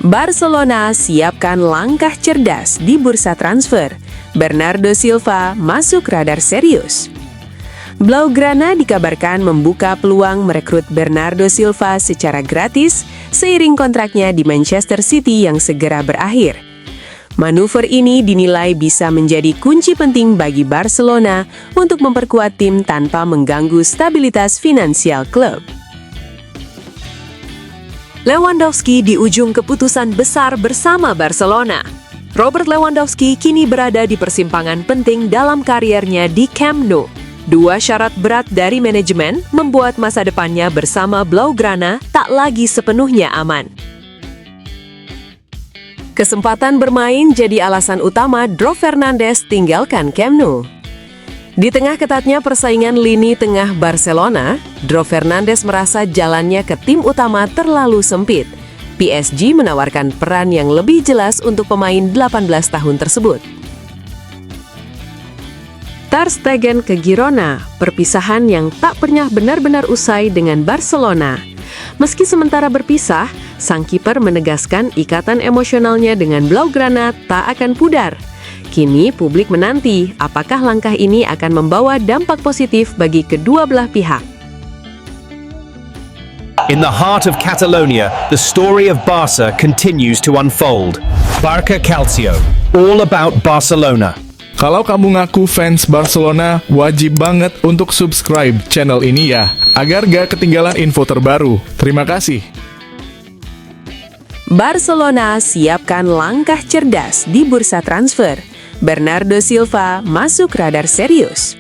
Barcelona siapkan langkah cerdas di bursa transfer. Bernardo Silva masuk radar serius. Blaugrana dikabarkan membuka peluang merekrut Bernardo Silva secara gratis seiring kontraknya di Manchester City yang segera berakhir. Manuver ini dinilai bisa menjadi kunci penting bagi Barcelona untuk memperkuat tim tanpa mengganggu stabilitas finansial klub. Lewandowski di ujung keputusan besar bersama Barcelona. Robert Lewandowski kini berada di persimpangan penting dalam kariernya di Camp Nou. Dua syarat berat dari manajemen membuat masa depannya bersama Blaugrana tak lagi sepenuhnya aman. Kesempatan bermain jadi alasan utama Dro Fernandes tinggalkan Camp Nou. Di tengah ketatnya persaingan lini tengah Barcelona, Dro Fernandes merasa jalannya ke tim utama terlalu sempit. PSG menawarkan peran yang lebih jelas untuk pemain 18 tahun tersebut. Ter Stegen ke Girona, perpisahan yang tak pernah benar-benar usai dengan Barcelona. Meski sementara berpisah, sang kiper menegaskan ikatan emosionalnya dengan Blaugrana tak akan pudar. Kini publik menanti apakah langkah ini akan membawa dampak positif bagi kedua belah pihak. In the heart of Catalonia, the story of Barca continues to unfold. Barca Calcio, all about Barcelona. Kalau kamu ngaku fans Barcelona, wajib banget untuk subscribe channel ini ya, agar gak ketinggalan info terbaru. Terima kasih. Barcelona siapkan langkah cerdas di bursa transfer. Bernardo Silva masuk radar serius.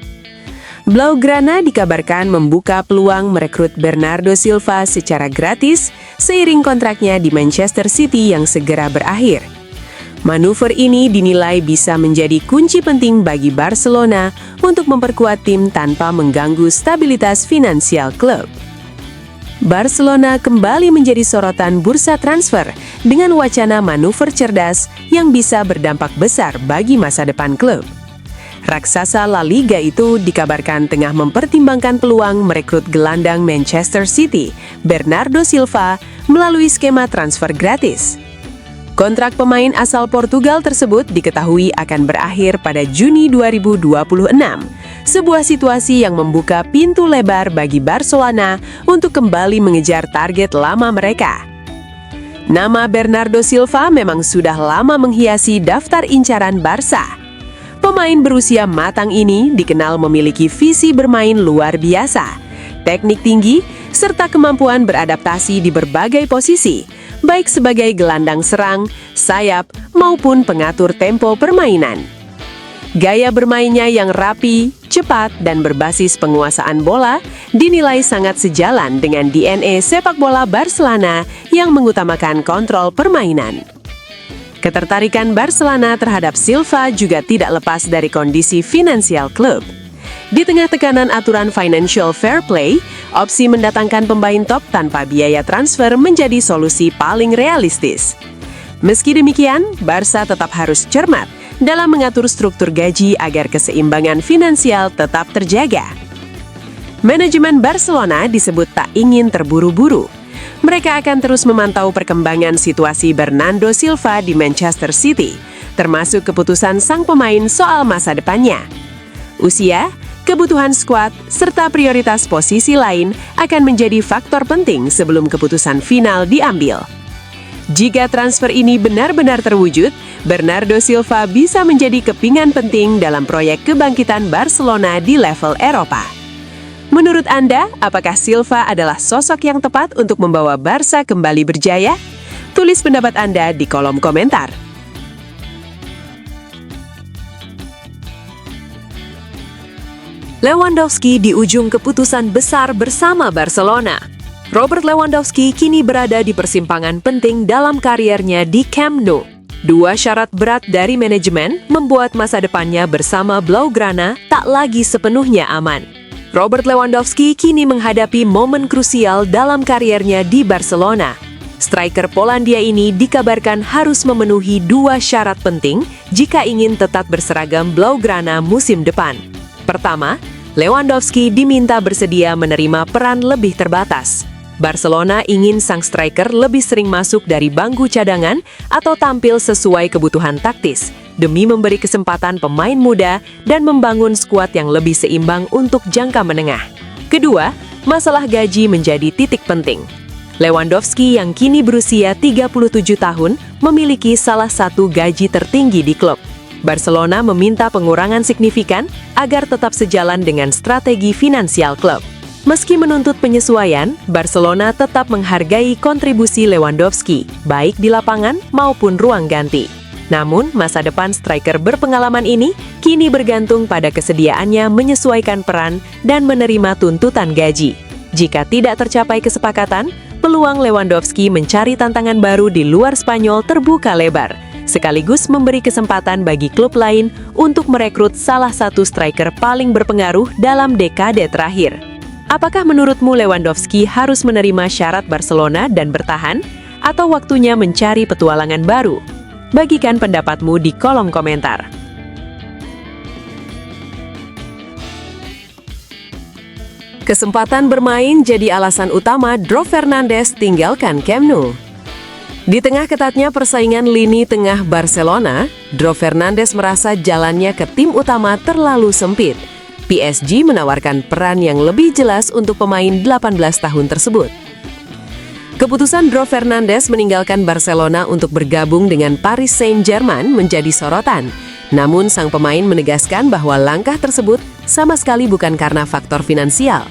Blaugrana dikabarkan membuka peluang merekrut Bernardo Silva secara gratis seiring kontraknya di Manchester City yang segera berakhir. Manuver ini dinilai bisa menjadi kunci penting bagi Barcelona untuk memperkuat tim tanpa mengganggu stabilitas finansial klub. Barcelona kembali menjadi sorotan bursa transfer dengan wacana manuver cerdas yang bisa berdampak besar bagi masa depan klub. Raksasa La Liga itu dikabarkan tengah mempertimbangkan peluang merekrut gelandang Manchester City, Bernardo Silva, melalui skema transfer gratis. Kontrak pemain asal Portugal tersebut diketahui akan berakhir pada Juni 2026. Sebuah situasi yang membuka pintu lebar bagi Barcelona untuk kembali mengejar target lama mereka. Nama Bernardo Silva memang sudah lama menghiasi daftar incaran Barca. Pemain berusia matang ini dikenal memiliki visi bermain luar biasa, teknik tinggi, serta kemampuan beradaptasi di berbagai posisi, baik sebagai gelandang serang, sayap, maupun pengatur tempo permainan. Gaya bermainnya yang rapi, cepat, dan berbasis penguasaan bola dinilai sangat sejalan dengan DNA sepak bola Barcelona yang mengutamakan kontrol permainan. Ketertarikan Barcelona terhadap Silva juga tidak lepas dari kondisi finansial klub. Di tengah tekanan aturan financial fair play, opsi mendatangkan pemain top tanpa biaya transfer menjadi solusi paling realistis. Meski demikian, Barca tetap harus cermat dalam mengatur struktur gaji agar keseimbangan finansial tetap terjaga. Manajemen Barcelona disebut tak ingin terburu-buru. Mereka akan terus memantau perkembangan situasi Bernardo Silva di Manchester City, termasuk keputusan sang pemain soal masa depannya. Usia, kebutuhan skuad, serta prioritas posisi lain akan menjadi faktor penting sebelum keputusan final diambil. Jika transfer ini benar-benar terwujud, Bernardo Silva bisa menjadi kepingan penting dalam proyek kebangkitan Barcelona di level Eropa. Menurut Anda, apakah Silva adalah sosok yang tepat untuk membawa Barca kembali berjaya? Tulis pendapat Anda di kolom komentar. Lewandowski di ujung keputusan besar bersama Barcelona. Robert Lewandowski kini berada di persimpangan penting dalam kariernya di Camp Nou. Dua syarat berat dari manajemen membuat masa depannya bersama Blaugrana tak lagi sepenuhnya aman. Robert Lewandowski kini menghadapi momen krusial dalam kariernya di Barcelona. Striker Polandia ini dikabarkan harus memenuhi dua syarat penting jika ingin tetap berseragam Blaugrana musim depan. Pertama, Lewandowski diminta bersedia menerima peran lebih terbatas. Barcelona ingin sang striker lebih sering masuk dari bangku cadangan atau tampil sesuai kebutuhan taktis, demi memberi kesempatan pemain muda dan membangun skuad yang lebih seimbang untuk jangka menengah. Kedua, masalah gaji menjadi titik penting. Lewandowski yang kini berusia 37 tahun memiliki salah satu gaji tertinggi di klub. Barcelona meminta pengurangan signifikan agar tetap sejalan dengan strategi finansial klub. Meski menuntut penyesuaian, Barcelona tetap menghargai kontribusi Lewandowski, baik di lapangan maupun ruang ganti. Namun, masa depan striker berpengalaman ini kini bergantung pada kesediaannya menyesuaikan peran dan menerima tuntutan gaji. Jika tidak tercapai kesepakatan, peluang Lewandowski mencari tantangan baru di luar Spanyol terbuka lebar, sekaligus memberi kesempatan bagi klub lain untuk merekrut salah satu striker paling berpengaruh dalam dekade terakhir. Apakah menurutmu Lewandowski harus menerima syarat Barcelona dan bertahan, atau waktunya mencari petualangan baru? Bagikan pendapatmu di kolom komentar. Kesempatan bermain jadi alasan utama Dro Fernandes tinggalkan Camp Nou. Di tengah ketatnya persaingan lini tengah Barcelona, Dro Fernandes merasa jalannya ke tim utama terlalu sempit. PSG menawarkan peran yang lebih jelas untuk pemain 18 tahun tersebut. Keputusan Dro Fernandes meninggalkan Barcelona untuk bergabung dengan Paris Saint-Germain menjadi sorotan. Namun sang pemain menegaskan bahwa langkah tersebut sama sekali bukan karena faktor finansial.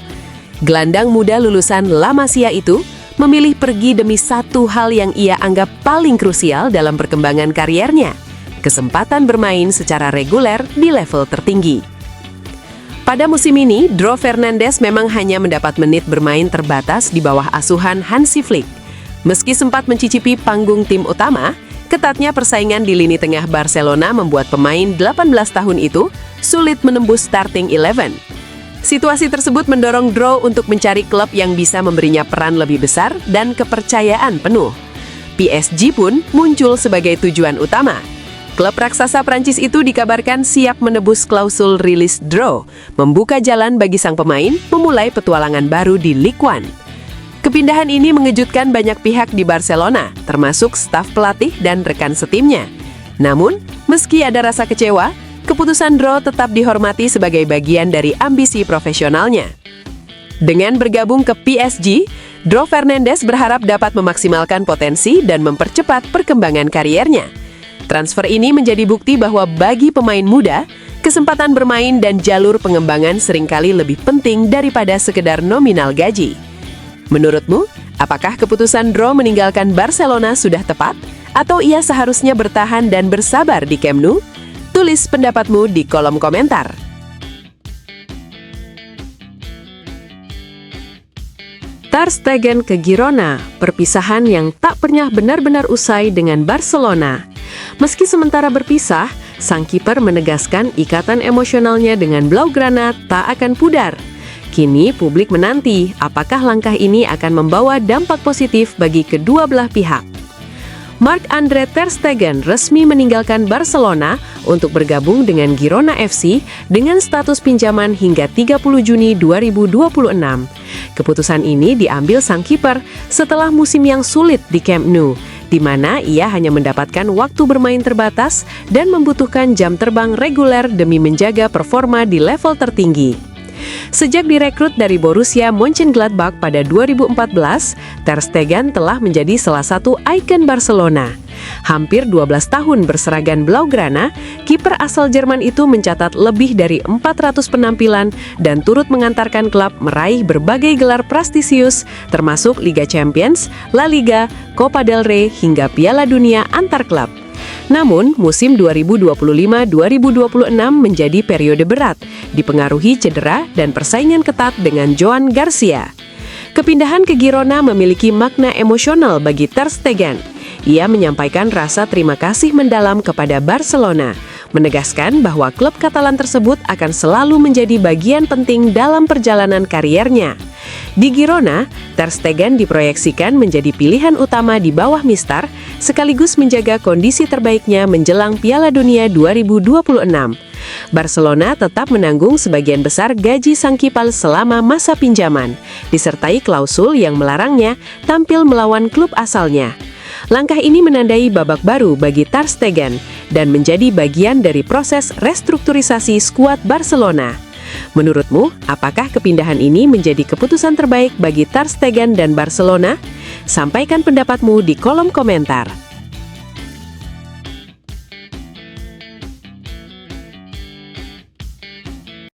Gelandang muda lulusan La Masia itu memilih pergi demi satu hal yang ia anggap paling krusial dalam perkembangan kariernya, kesempatan bermain secara reguler di level tertinggi. Pada musim ini, Dro Fernandes memang hanya mendapat menit bermain terbatas di bawah asuhan Hansi Flick. Meski sempat mencicipi panggung tim utama, ketatnya persaingan di lini tengah Barcelona membuat pemain 18 tahun itu sulit menembus starting 11. Situasi tersebut mendorong Dro untuk mencari klub yang bisa memberinya peran lebih besar dan kepercayaan penuh. PSG pun muncul sebagai tujuan utama. Klub raksasa Prancis itu dikabarkan siap menebus klausul rilis Dro, membuka jalan bagi sang pemain memulai petualangan baru di Ligue 1. Kepindahan ini mengejutkan banyak pihak di Barcelona, termasuk staf pelatih dan rekan setimnya. Namun, meski ada rasa kecewa, keputusan Dro tetap dihormati sebagai bagian dari ambisi profesionalnya. Dengan bergabung ke PSG, Dro Fernandes berharap dapat memaksimalkan potensi dan mempercepat perkembangan kariernya. Transfer ini menjadi bukti bahwa bagi pemain muda, kesempatan bermain dan jalur pengembangan seringkali lebih penting daripada sekedar nominal gaji. Menurutmu, apakah keputusan Dro meninggalkan Barcelona sudah tepat? Atau ia seharusnya bertahan dan bersabar di Camp Nou? Tulis pendapatmu di kolom komentar. Ter Stegen ke Girona, perpisahan yang tak pernah benar-benar usai dengan Barcelona. Meski sementara berpisah, sang kiper menegaskan ikatan emosionalnya dengan Blaugrana tak akan pudar. Kini publik menanti apakah langkah ini akan membawa dampak positif bagi kedua belah pihak. Marc-Andre ter Stegen resmi meninggalkan Barcelona untuk bergabung dengan Girona FC dengan status pinjaman hingga 30 Juni 2026. Keputusan ini diambil sang kiper setelah musim yang sulit di Camp Nou, di mana ia hanya mendapatkan waktu bermain terbatas dan membutuhkan jam terbang reguler demi menjaga performa di level tertinggi. Sejak direkrut dari Borussia Mönchengladbach pada 2014, Ter Stegen telah menjadi salah satu ikon Barcelona. Hampir 12 tahun berseragan Blaugrana, kiper asal Jerman itu mencatat lebih dari 400 penampilan dan turut mengantarkan klub meraih berbagai gelar prestisius, termasuk Liga Champions, La Liga, Copa del Rey, hingga Piala Dunia antar klub. Namun, musim 2025-2026 menjadi periode berat, dipengaruhi cedera dan persaingan ketat dengan Joan Garcia. Kepindahan ke Girona memiliki makna emosional bagi Ter Stegen. Ia menyampaikan rasa terima kasih mendalam kepada Barcelona, menegaskan bahwa klub Katalan tersebut akan selalu menjadi bagian penting dalam perjalanan kariernya. Di Girona, Ter Stegen diproyeksikan menjadi pilihan utama di bawah Mistar, sekaligus menjaga kondisi terbaiknya menjelang Piala Dunia 2026. Barcelona tetap menanggung sebagian besar gaji sang kiper selama masa pinjaman, disertai klausul yang melarangnya tampil melawan klub asalnya. Langkah ini menandai babak baru bagi Ter Stegen dan menjadi bagian dari proses restrukturisasi skuad Barcelona. Menurutmu, apakah kepindahan ini menjadi keputusan terbaik bagi Ter Stegen dan Barcelona? Sampaikan pendapatmu di kolom komentar.